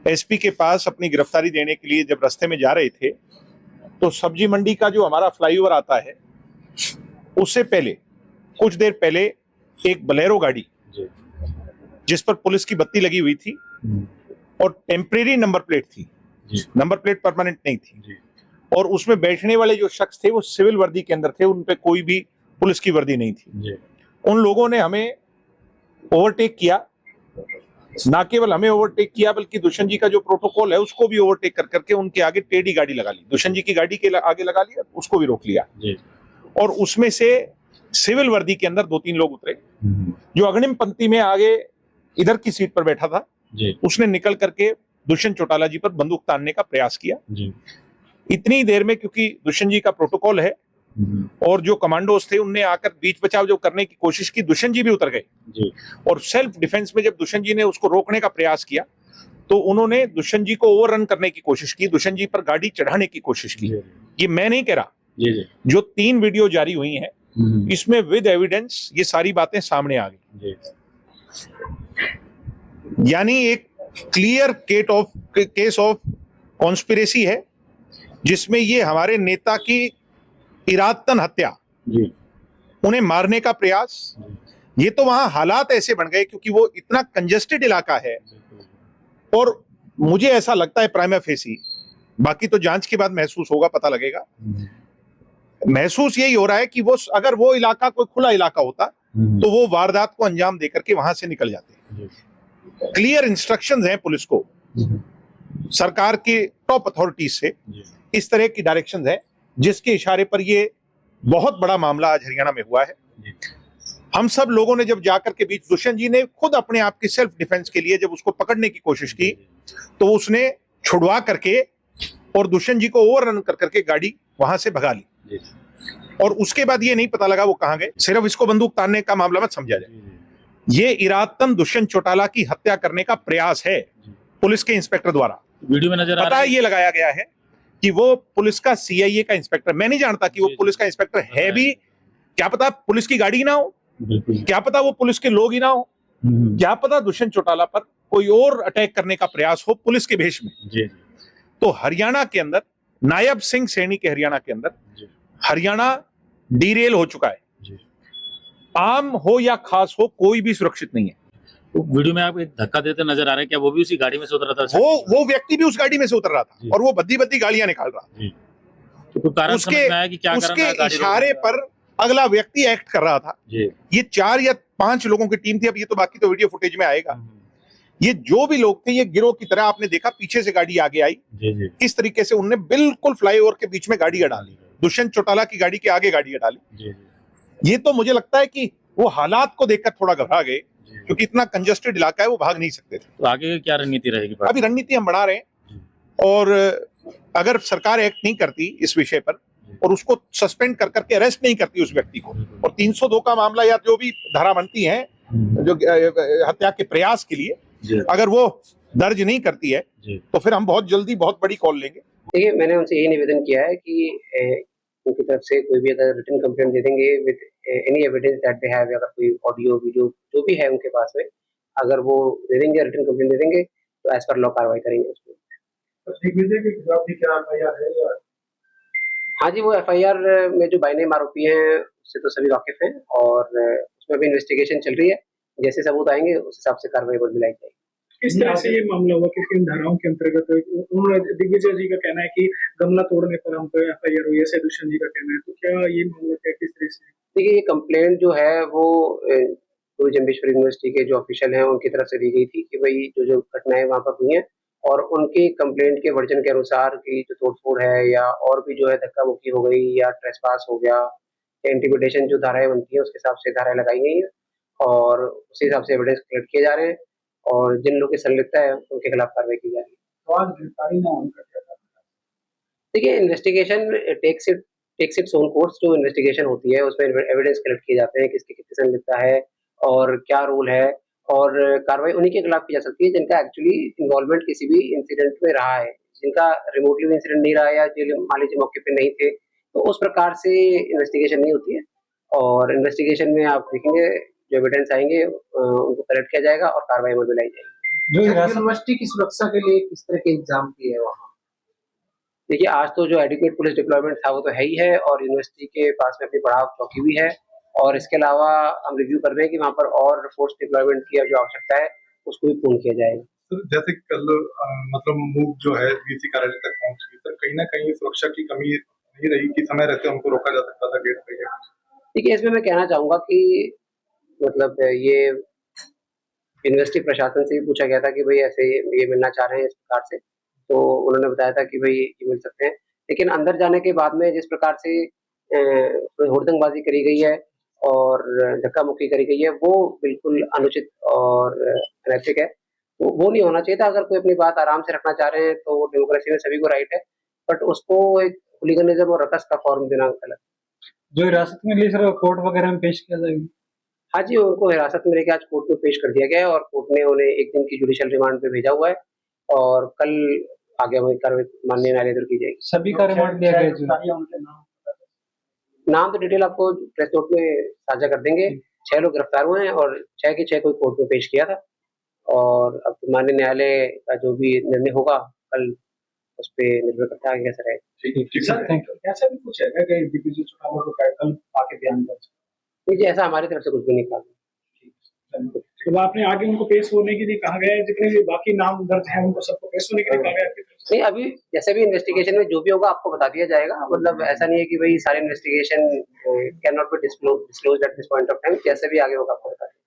SP के पास अपनी गिरफ्तारी देने के लिए जब रास्ते में जा रहे थे तो सब्जी मंडी का जो हमारा फ्लाईओवर आता है उससे पहले कुछ देर पहले एक बोलेरो गाड़ी जिस पर पुलिस की बत्ती लगी हुई थी और टेम्परेरी नंबर प्लेट थी, नंबर प्लेट परमानेंट नहीं थी, और उसमें बैठने वाले जो शख्स थे वो सिविल वर्दी के अंदर थे, उन पे कोई भी पुलिस की वर्दी नहीं थी। उन लोगों ने हमें ओवरटेक किया, ना केवल हमें ओवरटेक किया बल्कि दुष्यंत जी का जो प्रोटोकॉल है उसको भी ओवरटेक कर करके उनके आगे टेढ़ी गाड़ी लगा ली, दुष्यंत जी की गाड़ी के आगे लगा लिया, उसको भी रोक लिया। और उसमें से सिविल वर्दी के अंदर 2-3 लोग उतरे। जो अग्रिम पंक्ति में आगे इधर की सीट पर बैठा था उसने निकल करके दुष्यंत चौटाला जी पर बंदूक तानने का प्रयास किया। इतनी देर में क्योंकि दुष्यंत जी का प्रोटोकॉल है और जो कमांडोज थे उनने आकर बीच बचाव जो करने की कोशिश की, दुष्यंत जी भी उतर गए और सेल्फ डिफेंस में जब दुष्यंत जी ने उसको रोकने का प्रयास किया तो उन्होंने दुष्यंत जी को ओवररन करने की कोशिश की, दुष्यंत जी पर गाड़ी चढ़ाने की कोशिश की। ये मैं नहीं कह रहा, जो 3 वीडियो जारी हुई हैं इसमें विद एविडेंस ये सारी बातें सामने आ गई। यानी एक क्लियर केस ऑफ कॉन्स्पिरेसी है जिसमें ये हमारे नेता की इरादतन हत्या, उन्हें मारने का प्रयास, ये तो वहां हालात ऐसे बन गए क्योंकि वो इतना कंजेस्टेड इलाका है और मुझे ऐसा लगता है प्राइमा फेसी, बाकी तो जांच के बाद महसूस होगा, पता लगेगा, महसूस यही हो रहा है कि वो अगर वो इलाका कोई खुला इलाका होता तो वो वारदात को अंजाम देकर के वहां से निकल जाते। क्लियर इंस्ट्रक्शंस हैं पुलिस को सरकार के टॉप अथॉरिटीज से, इस तरह की डायरेक्शंस हैं जिसके इशारे पर ये बहुत बड़ा मामला आज हरियाणा में हुआ है। हम सब लोगों ने जब जाकर के बीच, दुष्यंत जी ने खुद अपने आप की सेल्फ डिफेंस के लिए जब उसको पकड़ने की कोशिश की तो उसने छुड़वा करके और दुष्यंत जी को ओवररन कर करके गाड़ी वहां से भगा ली और उसके बाद ये नहीं पता लगा वो कहां गए। सिर्फ इसको बंदूक तानने का मामला मत समझा जाए, ये इरादतन दुष्यंत चौटाला की हत्या करने का प्रयास है पुलिस के इंस्पेक्टर द्वारा। वीडियो में नजर आ रहा है ये लगाया गया है कि वो पुलिस का सीआईए का इंस्पेक्टर, मैं नहीं जानता कि वो पुलिस का इंस्पेक्टर है भी, क्या पता पुलिस की गाड़ी ही ना हो, क्या पता वो पुलिस के लोग ही ना हो, क्या पता दुष्यंत चौटाला पर कोई और अटैक करने का प्रयास हो पुलिस के भेष में। तो हरियाणा के अंदर, नायब सिंह सैनी के हरियाणा के अंदर हरियाणा डीरेल हो चुका है। आम हो या खास हो, कोई भी सुरक्षित नहीं है। तो वीडियो में आप एक धक्का देते नजर आ रहे हैं, क्या वो भी उसी गाड़ी में से उतर रहा था? वो व्यक्ति भी उस गाड़ी में से उतर रहा था और वो बद्दी गाड़ियां निकाल रहा था। तो कारण समझ में आया कि क्या उसके इशारे पर अगला व्यक्ति एक्ट कर रहा था। ये 4 या 5 लोगों की टीम थी, अब ये तो बाकी तो वीडियो फुटेज में आएगा। ये जो भी लोग थे ये गिरोह की तरह, आपने देखा पीछे से गाड़ी आगे आई, किस तरीके से उन्होंने बिल्कुल फ्लाईओवर के बीच में गाड़ी अड़ा ली, दुष्यंत चौटाला की गाड़ी के आगे गाड़ी अड़ा ली। ये तो मुझे लगता है कि वो हालात को देखकर थोड़ा घबरा गए क्योंकि इतना कंजेस्टेड इलाका है, वो भाग नहीं सकते थे। तो आगे क्या रणनीति रहेगी? अभी रणनीति हम बढ़ा रहे हैं और अगर सरकार एक्ट नहीं करती इस विषय पर और उसको सस्पेंड कर करके अरेस्ट नहीं करती उस व्यक्ति को, और 302 का मामला या जो भी धारा बनती है जो हत्या के प्रयास के लिए, अगर वो दर्ज नहीं करती है तो फिर हम बहुत जल्दी बहुत बड़ी कॉल लेंगे। देखिए, मैंने उनसे यही निवेदन किया है कि उनकी तरफ से कोई भी अगर रिटन कंप्लेंट दे देंगे with any evidence that they have, अगर कोई ऑडियो वीडियो जो भी है उनके पास में, अगर वो दे देंगे, रिटन कंप्लेंट दे देंगे तो एज पर लॉ कार्रवाई करेंगे उसमें। हाँ जी, वो एफआईआर में जो बाई नेम आरोपी हैं उससे तो सभी वाकिफ हैं और उसमें भी इन्वेस्टिगेशन चल रही है, जैसे सबूत आएंगे उस हिसाब से कार्रवाई मिलाई जाएगी। किस तरह से ये मामला हुआ, किस किन धाराओं के अंतर्गत? उन्होंने दिग्विजय जी का कहना है कि गमला तोड़ने पर हम पे एफआईआर हुई, ऐसे दुष्यंत जी का कहना है, तो क्या ये मामला क्या किस तरह से? देखिए, ये कंप्लेंट जो है वो गुरु जम्बेश्वर यूनिवर्सिटी के जो ऑफिशियल हैं उनकी तरफ से दी गई थी कि भाई जो घटनाएं वहाँ पर हुई हैं और उनके कंप्लेंट के वर्जन के अनुसार की जो तोड़फोड़ है या और भी जो है धक्का मुक्की हो गई या ट्रेसपास हो गया या इंटिमिडेशन जो धाराएं बनती है उसके हिसाब से धाराएं लगाई गई हैं और उसी हिसाब से एविडेंस कलेक्ट किए जा रहे हैं और जिन लोगों की संलिप्तता है उनके खिलाफ कार्रवाई की जा रही है। तो आज गिरफ्तारी ना होने का क्या कारण? देखिए, investigation takes its own course. जो इन्वेस्टिगेशन होती है उसमें एविडेंस कलेक्ट किए जाते हैं, किसकी कितनी संलिप्तता है और क्या रोल है, और कार्रवाई उन्हीं के खिलाफ की जा सकती है जिनका एक्चुअली इन्वॉल्वमेंट किसी भी इंसिडेंट में रहा है, जिनका रिमोटली भी इंसिडेंट नहीं रहा है या मान लीजिए मौके पे नहीं थे तो उस प्रकार से इन्वेस्टिगेशन नहीं होती है, और इन्वेस्टिगेशन में आप देखेंगे जो एविडेंस आएंगे उनको कलेक्ट किया जाएगा और कार्रवाई में भी लाई जाएगी। जो यूनिवर्सिटी की सुरक्षा के लिए किस तरह के इंतजाम किए हैं वहाँ? देखिए, आज तो जो एडिक्वेट पुलिस डिप्लॉयमेंट था वो तो है ही है, और यूनिवर्सिटी के पास में अपनी पड़ाव चौकी भी है, और इसके अलावा हम रिव्यू कर रहे हैं कि वहाँ पर और फोर्स डिप्लॉयमेंट की जो आवश्यकता है उसको भी पूर्ण किया जाएगा। तो जैसे कल मतलब मूव जो है वीसी कार्यालय तक पहुंच गई, तो कहीं ना कहीं सुरक्षा की कमी नहीं रही कि समय रहते उनको रोका जा सकता था गेट पे? देखिए, इसमें मैं कहना चाहूंगा कि मतलब ये यूनिवर्सिटी प्रशासन से भी पूछा गया था कि भाई ऐसे ये मिलना चाह रहे हैं इस प्रकार से, तो उन्होंने बताया था कि भाई ये मिल सकते हैं, लेकिन अंदर जाने के बाद में जिस प्रकार से हुड़दंगबाजी करी गई है और धक्का मुक्की करी गई है वो बिल्कुल अनुचित और अनैतिक है। वो नहीं होना चाहिए था। अगर कोई अपनी बात आराम से रखना चाह रहे हैं तो डेमोक्रेसी में सभी को राइट है, बट उसको एक हुलिगनिज्म और रकस का फॉर्म देना गलत। जो हिरासत में लिए सर कोर्ट वगैरह में पेश किया जाएगा? हाँ जी, उनको हिरासत में लेके आज कोर्ट में पेश कर दिया गया है, और कोर्ट ने उन्हें 1 दिन की जुडिशियल रिमांड पे भेजा हुआ है, और कल आगे वही कार्रवाई माननीय न्यायालय द्वारा की जाएगी। सभी का रिमांड दिया गया? नाम तो डिटेल आपको प्रेस नोट में साझा कर देंगे। 6 लोग गिरफ्तार हुए हैं और 6 के 6 को कोर्ट में पेश किया था, और अब माननीय न्यायालय का जो भी निर्णय होगा कल उस पे निर्भर करता है आगे कैसा रहेगा। ऐसा भी कुछ है कि दिग्विजय चौटाला को कल आके बयान दर्ज? जी, ऐसा हमारी तरफ से कुछ भी नहीं कहा। तो आपने आगे उनको पेश होने के लिए कहा गया है, जितने भी बाकी नाम दर्ज हैं उनको सबको पेश होने के लिए कहा गया है? नहीं, अभी जैसे भी इन्वेस्टिगेशन में जो भी होगा आपको बता दिया जाएगा। मतलब ऐसा नहीं है कि भाई सारे investigation can not be disclosed at this point of time. जैसे भी आगे होगा आपको बता देंगे।